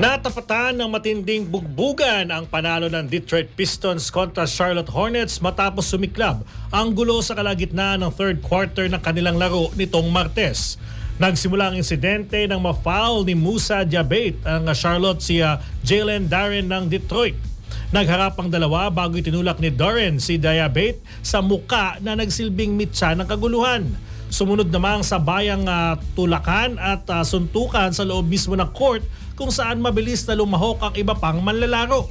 Natapatan ng matinding bugbugan ang panalo ng Detroit Pistons kontra Charlotte Hornets matapos sumiklab ang gulo sa kalagitnaan ng third quarter ng kanilang laro nitong Martes. Nagsimula ang insidente nang ma-foul ni Moussa Diabate ang Charlotte si Jalen Duren ng Detroit. Nagharap ang dalawa bago itinulak ni Duren si Diabate sa muka na nagsilbing mitsa ng kaguluhan. Sumunod namang sabayang tulakan at suntukan sa loob mismo ng court kung saan mabilis na lumahok ang iba pang manlalaro.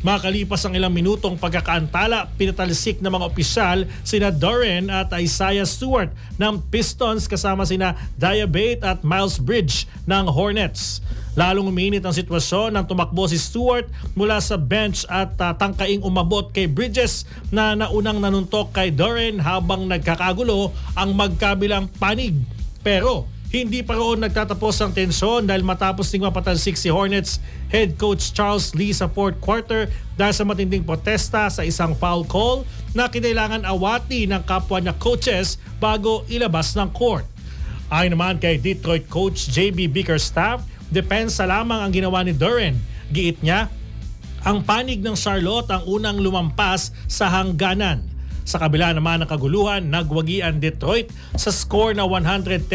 Makalipas ang ilang minutong pagkakaantala, pinatalsik ng mga opisyal sina Duren at Isaiah Stewart ng Pistons kasama sina Diabate at Miles Bridge ng Hornets. Lalong uminit ang sitwasyon nang tumakbo si Stewart mula sa bench at tangkaing umabot kay Bridges na naunang nanuntok kay Duren habang nagkakagulo ang magkabilang panig. Pero hindi pa roon nagtatapos ang tensyon dahil matapos ding mapatalsik si Hornets head coach Charles Lee sa fourth quarter dahil sa matinding protesta sa isang foul call na kinailangan awati ng kapwa niya coaches bago ilabas ng court. Ayon naman kay Detroit coach JB Bickerstaff, depensa lamang ang ginawa ni Duren. Giit niya, ang panig ng Charlotte ang unang lumampas sa hangganan. Sa kabila naman ng kaguluhan, nagwagi ang Detroit sa score na 110-104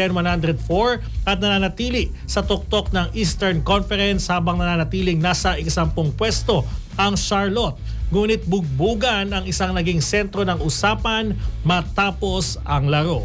at nananatili sa tuktok ng Eastern Conference habang nananatiling nasa 10 pwesto ang Charlotte. Ngunit bugbugan ang isang naging sentro ng usapan matapos ang laro.